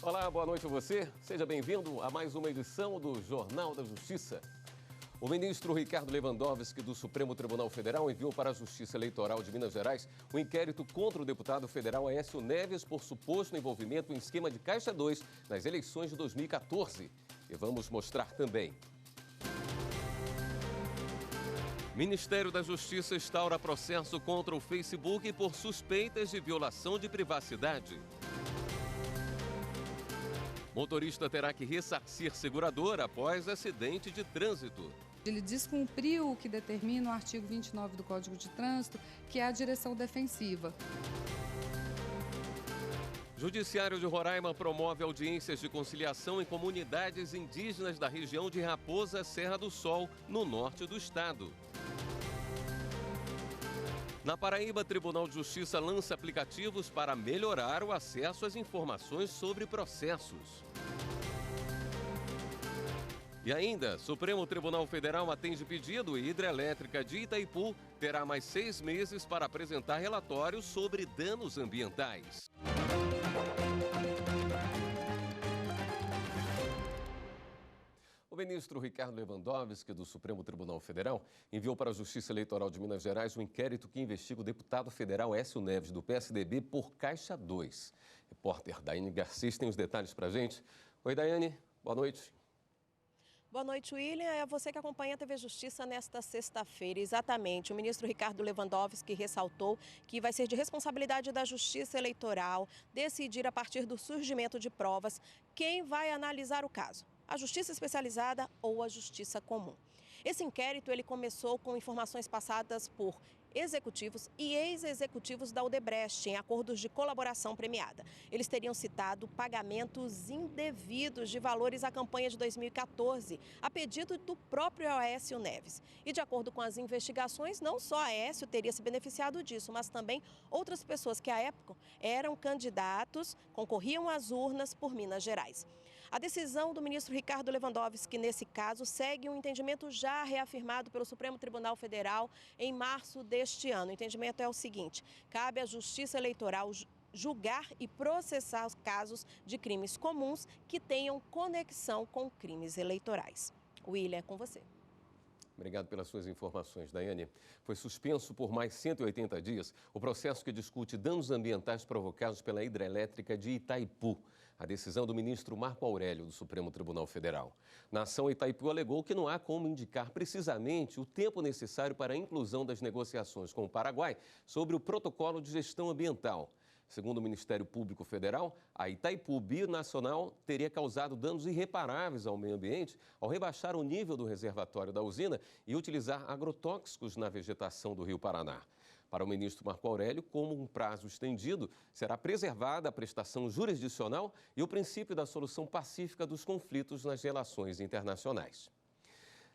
Olá, boa noite a você. Seja bem-vindo a mais uma edição do Jornal da Justiça. O ministro Ricardo Lewandowski, do Supremo Tribunal Federal, enviou para a Justiça Eleitoral de Minas Gerais um inquérito contra o deputado federal Aécio Neves por suposto envolvimento em esquema de Caixa 2 nas eleições de 2014. E vamos mostrar também. Ministério da Justiça instaura processo contra o Facebook por suspeitas de violação de privacidade. Motorista terá que ressarcir seguradora após acidente de trânsito. Ele descumpriu o que determina o artigo 29 do Código de Trânsito, que é a direção defensiva. Judiciário de Roraima promove audiências de conciliação em comunidades indígenas da região de Raposa, Serra do Sol, no norte do estado. Na Paraíba, Tribunal de Justiça lança aplicativos para melhorar o acesso às informações sobre processos. E ainda, Supremo Tribunal Federal atende pedido e Hidrelétrica de Itaipu terá mais 6 meses para apresentar relatórios sobre danos ambientais. O ministro Ricardo Lewandowski, do Supremo Tribunal Federal, enviou para a Justiça Eleitoral de Minas Gerais um inquérito que investiga o deputado federal Aécio Neves, do PSDB, por Caixa 2. Repórter Daiane Garcês tem os detalhes para a gente. Oi, Daiane, boa noite. Boa noite, William. É você que acompanha a TV Justiça nesta sexta-feira. Exatamente. O ministro Ricardo Lewandowski ressaltou que vai ser de responsabilidade da Justiça Eleitoral decidir, a partir do surgimento de provas, quem vai analisar o caso: a Justiça Especializada ou a Justiça Comum. Esse inquérito ele começou com informações passadas por executivos e ex-executivos da Odebrecht em acordos de colaboração premiada. Eles teriam citado pagamentos indevidos de valores à campanha de 2014, a pedido do próprio Aécio Neves. E de acordo com as investigações, não só Aécio teria se beneficiado disso, mas também outras pessoas que à época eram candidatos, concorriam às urnas por Minas Gerais. A decisão do ministro Ricardo Lewandowski, nesse caso, segue um entendimento já reafirmado pelo Supremo Tribunal Federal em março deste ano. O entendimento é o seguinte: cabe à Justiça Eleitoral julgar e processar os casos de crimes comuns que tenham conexão com crimes eleitorais. William, é com você. Obrigado pelas suas informações, Daiane. Foi suspenso por mais 180 dias o processo que discute danos ambientais provocados pela Hidrelétrica de Itaipu. A decisão do ministro Marco Aurélio, do Supremo Tribunal Federal. Na ação, Itaipu alegou que não há como indicar precisamente o tempo necessário para a inclusão das negociações com o Paraguai sobre o protocolo de gestão ambiental. Segundo o Ministério Público Federal, a Itaipu Binacional teria causado danos irreparáveis ao meio ambiente ao rebaixar o nível do reservatório da usina e utilizar agrotóxicos na vegetação do Rio Paraná. Para o ministro Marco Aurélio, como um prazo estendido, será preservada a prestação jurisdicional e o princípio da solução pacífica dos conflitos nas relações internacionais.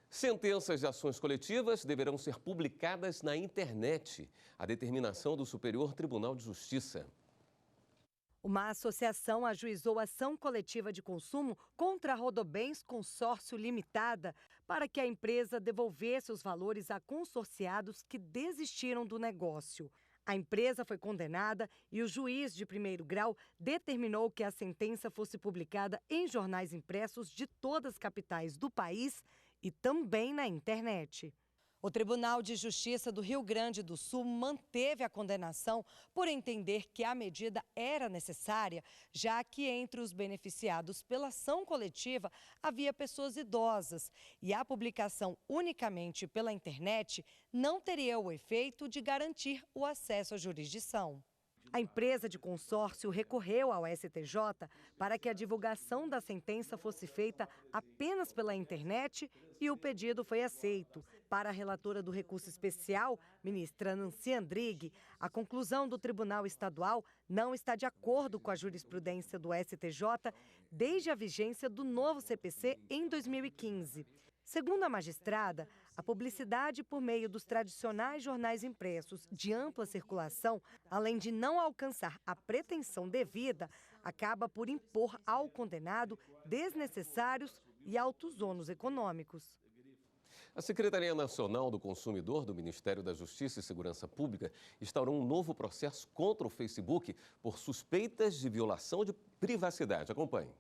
Sentenças de ações coletivas deverão ser publicadas na internet. A determinação do Superior Tribunal de Justiça. Uma associação ajuizou ação coletiva de consumo contra a Rodobens Consórcio Limitada para que a empresa devolvesse os valores a consorciados que desistiram do negócio. A empresa foi condenada e o juiz de primeiro grau determinou que a sentença fosse publicada em jornais impressos de todas as capitais do país e também na internet. O Tribunal de Justiça do Rio Grande do Sul manteve a condenação por entender que a medida era necessária, já que entre os beneficiados pela ação coletiva havia pessoas idosas e a publicação unicamente pela internet não teria o efeito de garantir o acesso à jurisdição. A empresa de consórcio recorreu ao STJ para que a divulgação da sentença fosse feita apenas pela internet e o pedido foi aceito. Para a relatora do recurso especial, ministra Nancy Andrighi, a conclusão do Tribunal Estadual não está de acordo com a jurisprudência do STJ desde a vigência do novo CPC em 2015. Segundo a magistrada, a publicidade por meio dos tradicionais jornais impressos de ampla circulação, além de não alcançar a pretensão devida, acaba por impor ao condenado desnecessários e altos ônus econômicos. A Secretaria Nacional do Consumidor do Ministério da Justiça e Segurança Pública instaurou um novo processo contra o Facebook por suspeitas de violação de privacidade. Acompanhe.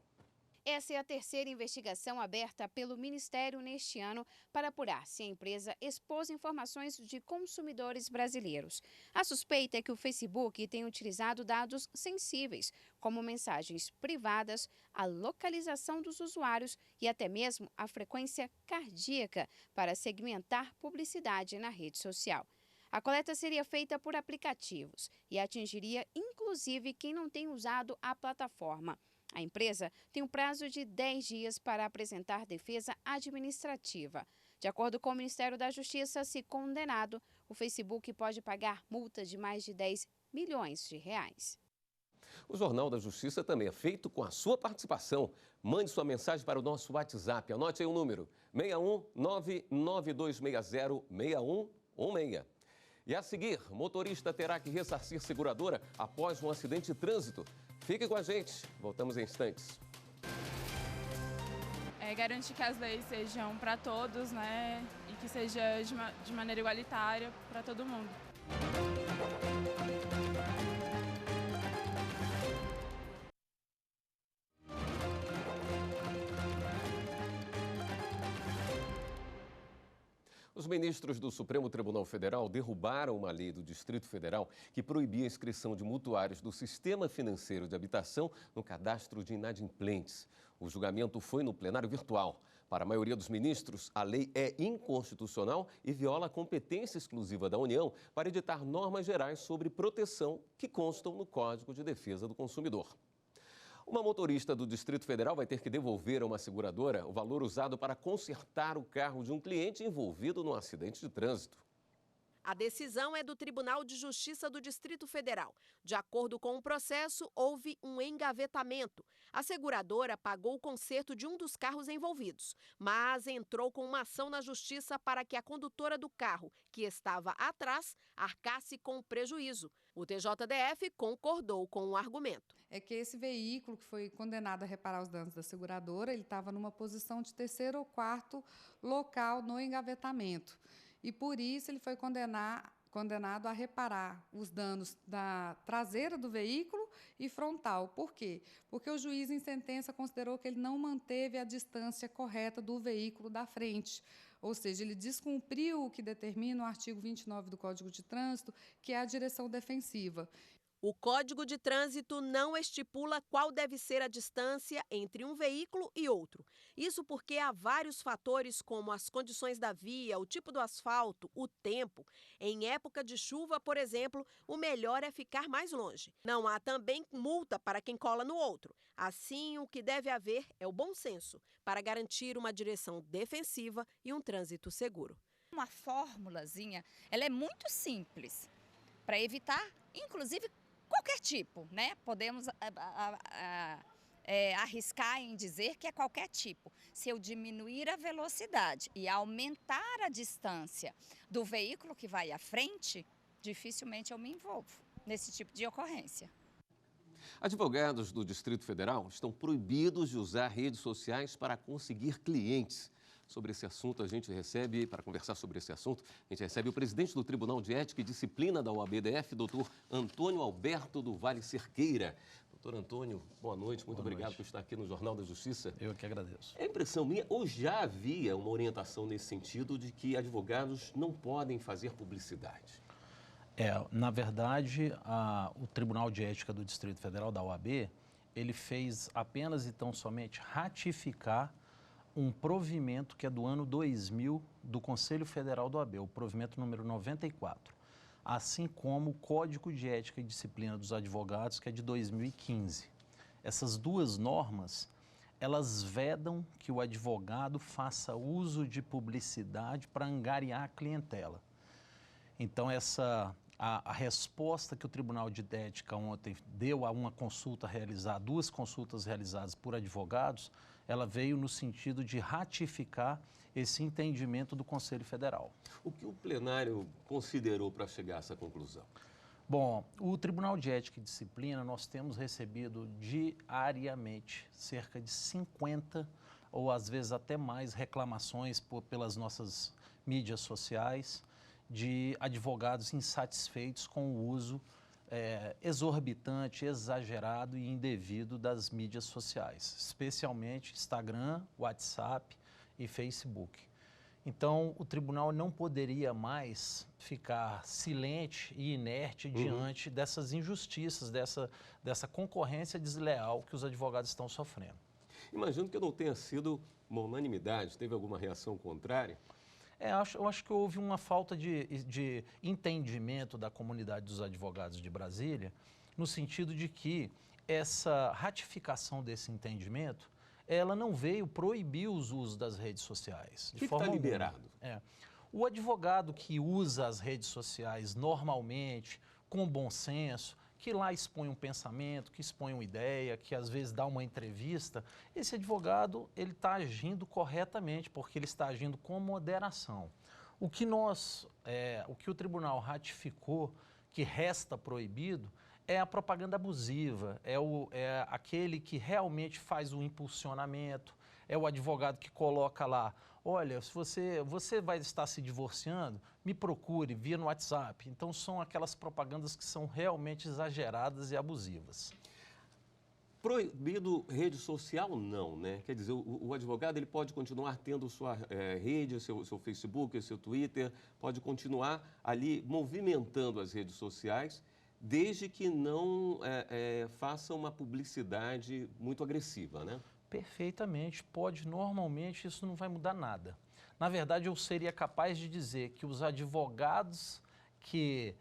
Essa é a terceira investigação aberta pelo Ministério neste ano para apurar se a empresa expôs informações de consumidores brasileiros. A suspeita é que o Facebook tem utilizado dados sensíveis, como mensagens privadas, a localização dos usuários e até mesmo a frequência cardíaca para segmentar publicidade na rede social. A coleta seria feita por aplicativos e atingiria inclusive quem não tem usado a plataforma. A empresa tem um prazo de 10 dias para apresentar defesa administrativa. De acordo com o Ministério da Justiça, se condenado, o Facebook pode pagar multa de mais de 10 milhões de reais. O Jornal da Justiça também é feito com a sua participação. Mande sua mensagem para o nosso WhatsApp. Anote aí o número: 61992606116. E a seguir, motorista terá que ressarcir seguradora após um acidente de trânsito. Fique com a gente, voltamos em instantes. Garantir que as leis sejam para todos, né? E que seja de maneira igualitária para todo mundo. Os ministros do Supremo Tribunal Federal derrubaram uma lei do Distrito Federal que proibia a inscrição de mutuários do Sistema Financeiro de Habitação no cadastro de inadimplentes. O julgamento foi no plenário virtual. Para a maioria dos ministros, a lei é inconstitucional e viola a competência exclusiva da União para editar normas gerais sobre proteção que constam no Código de Defesa do Consumidor. Uma motorista do Distrito Federal vai ter que devolver a uma seguradora o valor usado para consertar o carro de um cliente envolvido num acidente de trânsito. A decisão é do Tribunal de Justiça do Distrito Federal. De acordo com o processo, houve um engavetamento. A seguradora pagou o conserto de um dos carros envolvidos, mas entrou com uma ação na Justiça para que a condutora do carro, que estava atrás, arcasse com o prejuízo. O TJDF concordou com o argumento. É que esse veículo que foi condenado a reparar os danos da seguradora, ele estava numa posição de terceiro ou quarto local no engavetamento. E por isso ele foi condenado a reparar os danos da traseira do veículo e frontal. Por quê? Porque o juiz, em sentença, considerou que ele não manteve a distância correta do veículo da frente. Ou seja, ele descumpriu o que determina o artigo 29 do Código de Trânsito, que é a direção defensiva. O Código de Trânsito não estipula qual deve ser a distância entre um veículo e outro. Isso porque há vários fatores, como as condições da via, o tipo do asfalto, o tempo. Em época de chuva, por exemplo, o melhor é ficar mais longe. Não há também multa para quem cola no outro. Assim, o que deve haver é o bom senso para garantir uma direção defensiva e um trânsito seguro. Uma formulazinha, ela é muito simples para evitar, inclusive, qualquer tipo, né? Podemos arriscar em dizer que é qualquer tipo. Se eu diminuir a velocidade e aumentar a distância do veículo que vai à frente, dificilmente eu me envolvo nesse tipo de ocorrência. Advogados do Distrito Federal estão proibidos de usar redes sociais para conseguir clientes. Sobre esse assunto, para conversar sobre esse assunto, a gente recebe o presidente do Tribunal de Ética e Disciplina da OAB-DF, doutor Antônio Alberto do Vale Cerqueira. Doutor Antônio, boa noite, muito obrigado por estar aqui no Jornal da Justiça. Eu que agradeço. É impressão minha, ou já havia uma orientação nesse sentido de que advogados não podem fazer publicidade? Na verdade, o Tribunal de Ética do Distrito Federal, da OAB, ele fez apenas e tão somente ratificar um provimento que é do ano 2000 do Conselho Federal do OAB, o provimento número 94, assim como o Código de Ética e Disciplina dos Advogados, que é de 2015. Essas duas normas, elas vedam que o advogado faça uso de publicidade para angariar a clientela. Então, a resposta que o Tribunal de Ética ontem deu a uma consulta realizada, duas consultas realizadas por advogados, ela veio no sentido de ratificar esse entendimento do Conselho Federal. O que o plenário considerou para chegar a essa conclusão? Bom, o Tribunal de Ética e Disciplina, nós temos recebido diariamente cerca de 50 ou às vezes até mais reclamações pelas nossas mídias sociais, de advogados insatisfeitos com o uso exorbitante, exagerado e indevido das mídias sociais, especialmente Instagram, WhatsApp e Facebook. Então, o tribunal não poderia mais ficar silente e inerte diante dessas injustiças, dessa concorrência desleal que os advogados estão sofrendo. Imagino que não tenha sido uma unanimidade, teve alguma reação contrária? Eu acho que houve uma falta de entendimento da comunidade dos advogados de Brasília, no sentido de que essa ratificação desse entendimento, ela não veio proibir os usos das redes sociais. O que está liberado? O advogado que usa as redes sociais normalmente, com bom senso, que lá expõe um pensamento, que expõe uma ideia, que às vezes dá uma entrevista, esse advogado ele está agindo corretamente, porque ele está agindo com moderação. O que o tribunal ratificou, que resta proibido, é a propaganda abusiva, é aquele que realmente faz o impulsionamento, é o advogado que coloca lá, olha, se você vai estar se divorciando, me procure via no WhatsApp. Então, são aquelas propagandas que são realmente exageradas e abusivas. Proibido rede social, não, né? Quer dizer, o advogado ele pode continuar tendo sua rede, seu Facebook, seu Twitter, pode continuar ali movimentando as redes sociais, desde que não faça uma publicidade muito agressiva, né? Perfeitamente, pode. Normalmente isso não vai mudar nada. Na verdade, eu seria capaz de dizer que os advogados que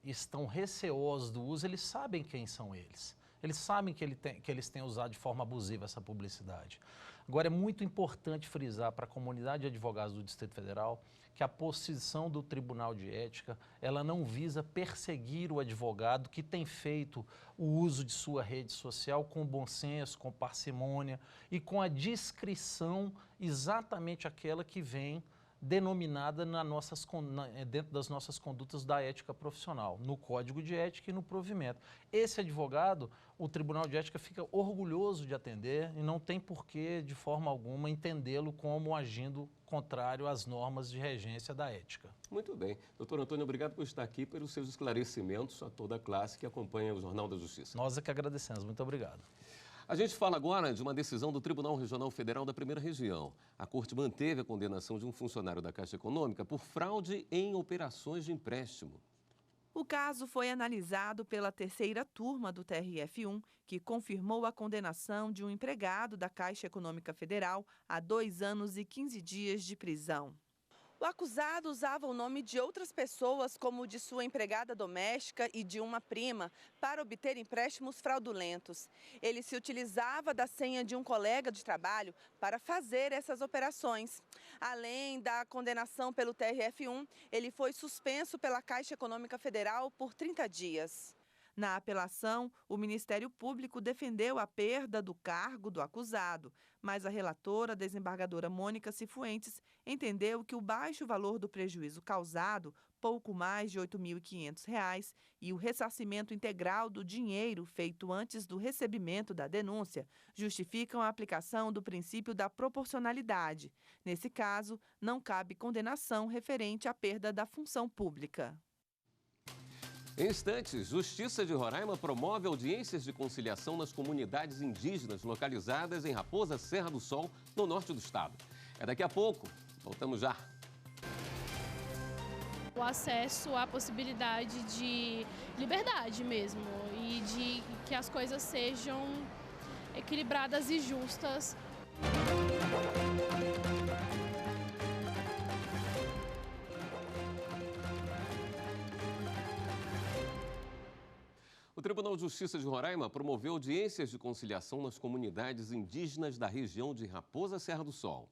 estão receosos do uso, eles sabem quem são eles. Eles sabem que eles têm usado de forma abusiva essa publicidade. Agora, é muito importante frisar para a comunidade de advogados do Distrito Federal que a posição do Tribunal de Ética, ela não visa perseguir o advogado que tem feito o uso de sua rede social com bom senso, com parcimônia e com a discrição exatamente aquela que vem denominada dentro das nossas condutas da ética profissional, no Código de Ética e no provimento. Esse advogado, o Tribunal de Ética fica orgulhoso de atender e não tem por que, de forma alguma, entendê-lo como agindo contrário às normas de regência da ética. Muito bem. Doutor Antônio, obrigado por estar aqui, pelos seus esclarecimentos a toda a classe que acompanha o Jornal da Justiça. Nós é que agradecemos. Muito obrigado. A gente fala agora de uma decisão do Tribunal Regional Federal da Primeira Região. A Corte manteve a condenação de um funcionário da Caixa Econômica por fraude em operações de empréstimo. O caso foi analisado pela terceira turma do TRF1, que confirmou a condenação de um empregado da Caixa Econômica Federal a 2 anos e 15 dias de prisão. O acusado usava o nome de outras pessoas, como o de sua empregada doméstica e de uma prima, para obter empréstimos fraudulentos. Ele se utilizava da senha de um colega de trabalho para fazer essas operações. Além da condenação pelo TRF1, ele foi suspenso pela Caixa Econômica Federal por 30 dias. Na apelação, o Ministério Público defendeu a perda do cargo do acusado, mas a relatora, a desembargadora Mônica Cifuentes, entendeu que o baixo valor do prejuízo causado, pouco mais de R$ 8.500, e o ressarcimento integral do dinheiro feito antes do recebimento da denúncia justificam a aplicação do princípio da proporcionalidade. Nesse caso, não cabe condenação referente à perda da função pública. Em instantes, Justiça de Roraima promove audiências de conciliação nas comunidades indígenas localizadas em Raposa Serra do Sol, no norte do estado. É daqui a pouco. Voltamos já. O acesso à possibilidade de liberdade mesmo e de que as coisas sejam equilibradas e justas. O Tribunal de Justiça de Roraima promoveu audiências de conciliação nas comunidades indígenas da região de Raposa Serra do Sol.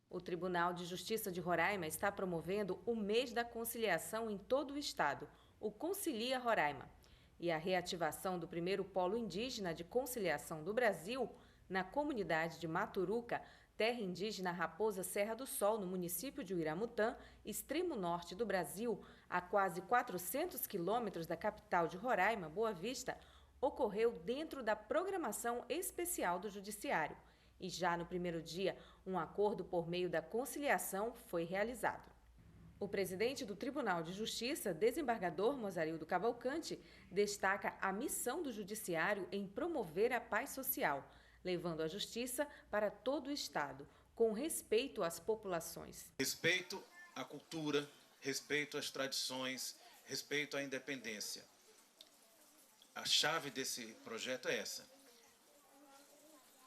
O Tribunal de Justiça de Roraima está promovendo o mês da conciliação em todo o estado, o Concilia Roraima. E a reativação do primeiro polo indígena de conciliação do Brasil, na comunidade de Maturuca, terra indígena Raposa Serra do Sol, no município de Uiramutã, extremo norte do Brasil, a quase 400 quilômetros da capital de Roraima, Boa Vista, ocorreu dentro da programação especial do Judiciário. E já no primeiro dia, um acordo por meio da conciliação foi realizado. O presidente do Tribunal de Justiça, desembargador Mozarildo Cavalcante, destaca a missão do Judiciário em promover a paz social, levando a justiça para todo o Estado, com respeito às populações. Respeito à cultura, respeito às tradições, respeito à independência. A chave desse projeto é essa.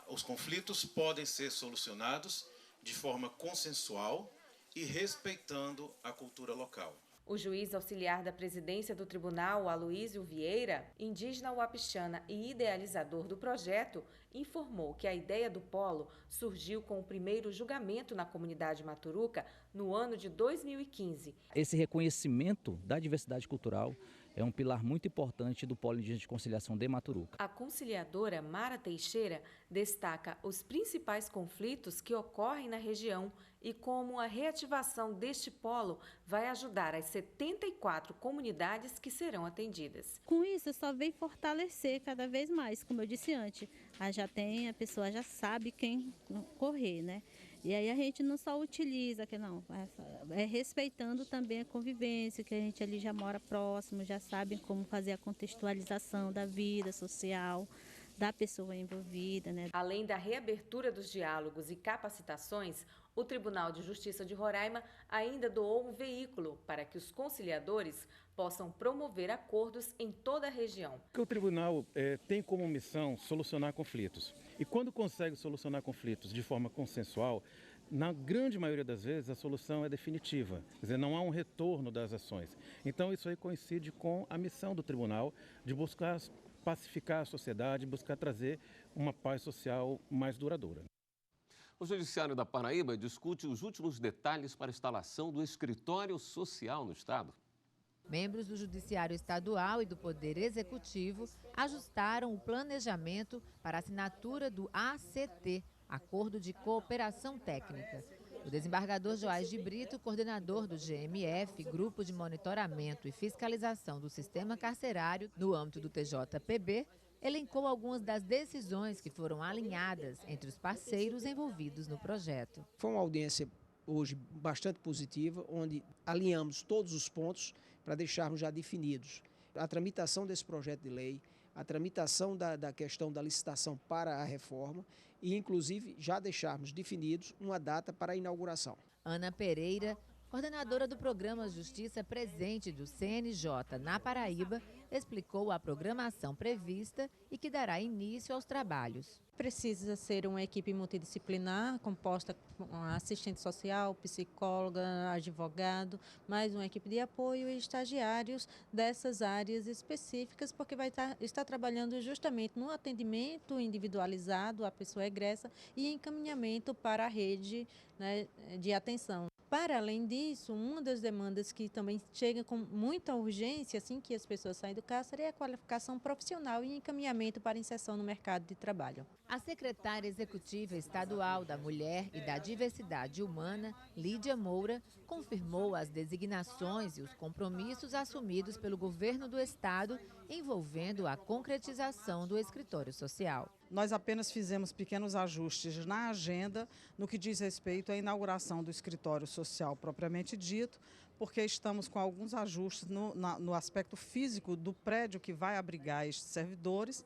Os conflitos podem ser solucionados de forma consensual e respeitando a cultura local. O juiz auxiliar da presidência do tribunal, Aloísio Vieira, indígena wapixana e idealizador do projeto, informou que a ideia do polo surgiu com o primeiro julgamento na comunidade Maturuca no ano de 2015. Esse reconhecimento da diversidade cultural é um pilar muito importante do Polo Indígena de Conciliação de Maturuca. A conciliadora Mara Teixeira destaca os principais conflitos que ocorrem na região e como a reativação deste polo vai ajudar as 74 comunidades que serão atendidas. Com isso, só vem fortalecer cada vez mais, como eu disse antes. A pessoa já sabe quem correr, né? E aí a gente não só utiliza, é respeitando também a convivência, que a gente ali já mora próximo, já sabe como fazer a contextualização da vida social da pessoa envolvida, né? Além da reabertura dos diálogos e capacitações, o Tribunal de Justiça de Roraima ainda doou um veículo para que os conciliadores possam promover acordos em toda a região. O tribunal tem como missão solucionar conflitos. E quando consegue solucionar conflitos de forma consensual, na grande maioria das vezes a solução é definitiva. Quer dizer, não há um retorno das ações. Então isso aí coincide com a missão do tribunal de buscar pacificar a sociedade, buscar trazer uma paz social mais duradoura. O Judiciário da Paraíba discute os últimos detalhes para a instalação do escritório social no estado. Membros do Judiciário Estadual e do Poder Executivo ajustaram o planejamento para a assinatura do ACT, Acordo de Cooperação Técnica. O desembargador Joás de Brito, coordenador do GMF, Grupo de Monitoramento e Fiscalização do Sistema Carcerário, no âmbito do TJPB, elencou algumas das decisões que foram alinhadas entre os parceiros envolvidos no projeto. Foi uma audiência hoje bastante positiva, onde alinhamos todos os pontos para deixarmos já definidos a tramitação desse projeto de lei, a tramitação da questão da licitação para a reforma e, inclusive, já deixarmos definidos uma data para a inauguração. Ana Pereira, coordenadora do Programa Justiça Presente do CNJ na Paraíba, explicou a programação prevista e que dará início aos trabalhos. Precisa ser uma equipe multidisciplinar, composta com assistente social, psicóloga, advogado, mais uma equipe de apoio e estagiários dessas áreas específicas, porque vai estar trabalhando justamente no atendimento individualizado à pessoa egressa e encaminhamento para a rede, né, de atenção. Para além disso, uma das demandas que também chega com muita urgência assim que as pessoas saem do cárcere é a qualificação profissional e encaminhamento para inserção no mercado de trabalho. A secretária executiva estadual da Mulher e da Diversidade Humana, Lídia Moura, confirmou as designações e os compromissos assumidos pelo governo do estado envolvendo a concretização do escritório social. Nós apenas fizemos pequenos ajustes na agenda no que diz respeito à inauguração do escritório social propriamente dito, porque estamos com alguns ajustes no aspecto físico do prédio que vai abrigar estes servidores,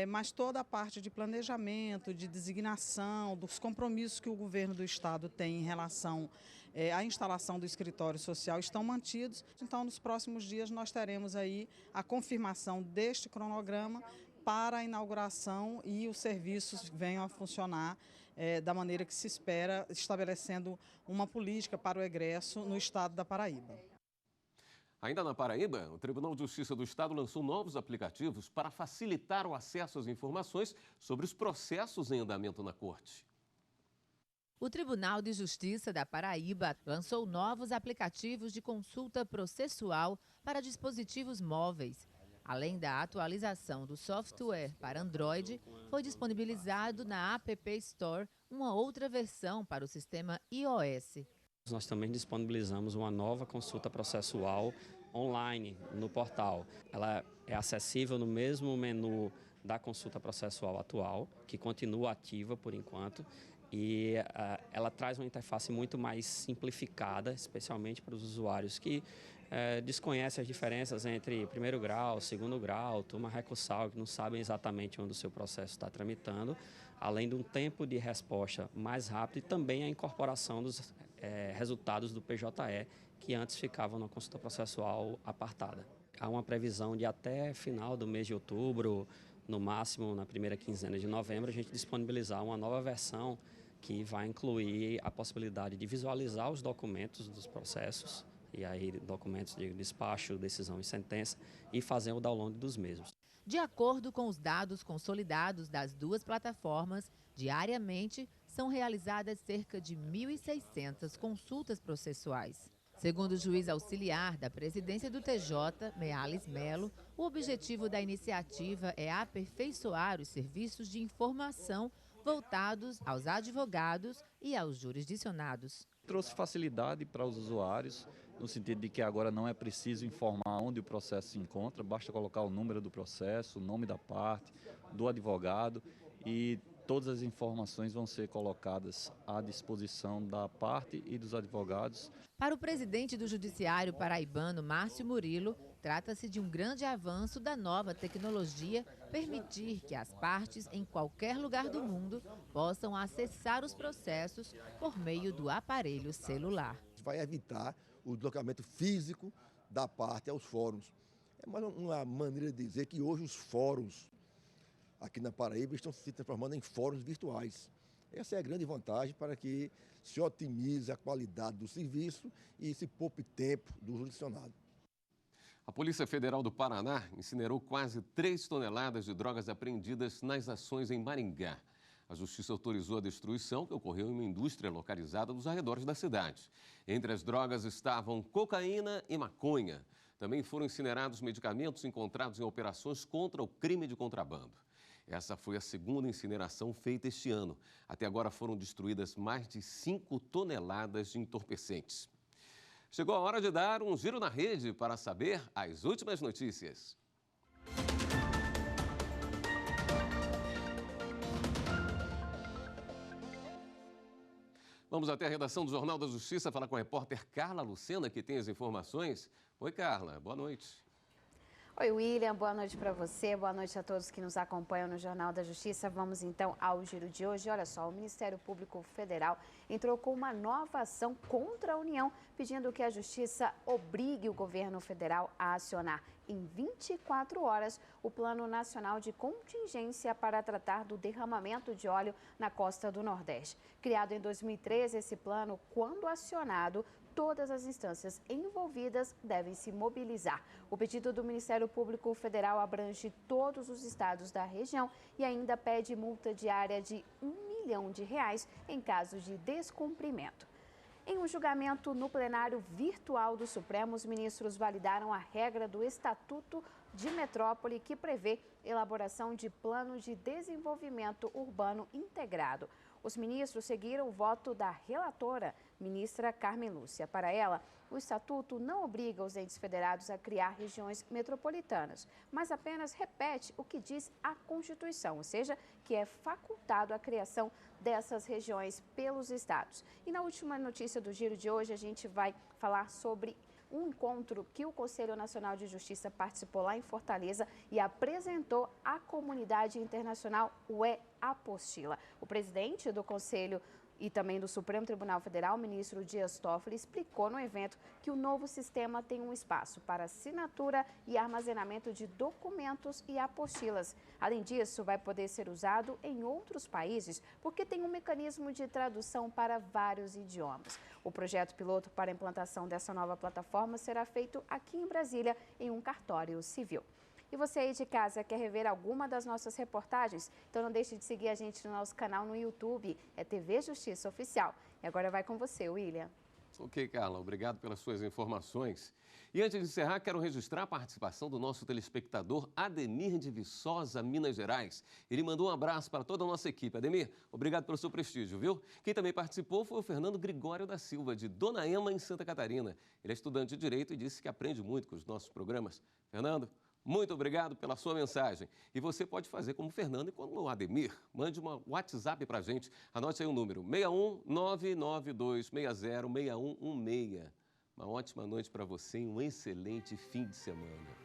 mas toda a parte de planejamento, de designação, dos compromissos que o governo do estado tem em relação à instalação do escritório social estão mantidos. Então, nos próximos dias nós teremos aí a confirmação deste cronograma para a inauguração e os serviços venham a funcionar da maneira que se espera, estabelecendo uma política para o egresso no estado da Paraíba. Ainda na Paraíba, o Tribunal de Justiça do Estado lançou novos aplicativos para facilitar o acesso às informações sobre os processos em andamento na Corte. O Tribunal de Justiça da Paraíba lançou novos aplicativos de consulta processual para dispositivos móveis. Além da atualização do software para Android, foi disponibilizado na App Store uma outra versão para o sistema iOS. Nós também disponibilizamos uma nova consulta processual online no portal. Ela é acessível no mesmo menu da consulta processual atual, que continua ativa por enquanto, e ela traz uma interface muito mais simplificada, especialmente para os usuários que desconhecem as diferenças entre primeiro grau, segundo grau, turma recursal, que não sabem exatamente onde o seu processo está tramitando, além de um tempo de resposta mais rápido e também a incorporação dos resultados do PJE, que antes ficavam na consulta processual apartada. Há uma previsão de até final do mês de outubro, no máximo na primeira quinzena de novembro, a gente disponibilizar uma nova versão que vai incluir a possibilidade de visualizar os documentos dos processos, e aí documentos de despacho, decisão e sentença, e fazer o download dos mesmos. De acordo com os dados consolidados das duas plataformas, diariamente são realizadas cerca de 1.600 consultas processuais. Segundo o juiz auxiliar da presidência do TJ, Meales Melo, o objetivo da iniciativa é aperfeiçoar os serviços de informação voltados aos advogados e aos jurisdicionados. Trouxe facilidade para os usuários, no sentido de que agora não é preciso informar onde o processo se encontra, basta colocar o número do processo, o nome da parte, do advogado, e todas as informações vão ser colocadas à disposição da parte e dos advogados. Para o presidente do Judiciário paraibano, Márcio Murilo, trata-se de um grande avanço da nova tecnologia permitir que as partes, em qualquer lugar do mundo, possam acessar os processos por meio do aparelho celular. Vai evitar o deslocamento físico da parte aos fóruns. É mais uma maneira de dizer que hoje os fóruns aqui na Paraíba estão se transformando em fóruns virtuais. Essa é a grande vantagem para que se otimize a qualidade do serviço e se poupe tempo do jurisdicionado. A Polícia Federal do Paraná incinerou quase 3 toneladas de drogas apreendidas nas ações em Maringá. A Justiça autorizou a destruição que ocorreu em uma indústria localizada nos arredores da cidade. Entre as drogas estavam cocaína e maconha. Também foram incinerados medicamentos encontrados em operações contra o crime de contrabando. Essa foi a segunda incineração feita este ano. Até agora foram destruídas mais de 5 toneladas de entorpecentes. Chegou a hora de dar um giro na rede para saber as últimas notícias. Vamos até a redação do Jornal da Justiça falar com a repórter Carla Lucena, que tem as informações. Oi, Carla, boa noite. Oi, William, boa noite para você, boa noite a todos que nos acompanham no Jornal da Justiça. Vamos então ao giro de hoje. Olha só, o Ministério Público Federal entrou com uma nova ação contra a União, pedindo que a Justiça obrigue o governo federal a acionar em 24 horas o Plano Nacional de Contingência para tratar do derramamento de óleo na costa do Nordeste. Criado em 2013, esse plano, quando acionado, todas as instâncias envolvidas devem se mobilizar. O pedido do Ministério Público Federal abrange todos os estados da região e ainda pede multa diária de R$ 1 milhão em caso de descumprimento. Em um julgamento no plenário virtual do Supremo, os ministros validaram a regra do Estatuto de Metrópole que prevê elaboração de plano de desenvolvimento urbano integrado. Os ministros seguiram o voto da relatora, ministra Carmen Lúcia. Para ela, o Estatuto não obriga os entes federados a criar regiões metropolitanas, mas apenas repete o que diz a Constituição, ou seja, que é facultado a criação dessas regiões pelos estados. E na última notícia do Giro de hoje, a gente vai falar sobre um encontro que o Conselho Nacional de Justiça participou lá em Fortaleza e apresentou à comunidade internacional o E-Apostila. O presidente do Conselho e também do Supremo Tribunal Federal, o ministro Dias Toffoli, explicou no evento que o novo sistema tem um espaço para assinatura e armazenamento de documentos e apostilas. Além disso, vai poder ser usado em outros países, porque tem um mecanismo de tradução para vários idiomas. O projeto piloto para a implantação dessa nova plataforma será feito aqui em Brasília, em um cartório civil. E você aí de casa quer rever alguma das nossas reportagens? Então não deixe de seguir a gente no nosso canal no YouTube, é TV Justiça Oficial. E agora vai com você, William. Ok, Carla, obrigado pelas suas informações. E antes de encerrar, quero registrar a participação do nosso telespectador Ademir de Viçosa, Minas Gerais. Ele mandou um abraço para toda a nossa equipe. Ademir, obrigado pelo seu prestígio, viu? Quem também participou foi o Fernando Gregório da Silva, de Dona Ema, em Santa Catarina. Ele é estudante de Direito e disse que aprende muito com os nossos programas. Fernando, Muito obrigado pela sua mensagem. E você pode fazer como o Fernando e como o Ademir. Mande um WhatsApp para a gente. Anote aí o número 61992606116. Uma ótima noite para você e um excelente fim de semana.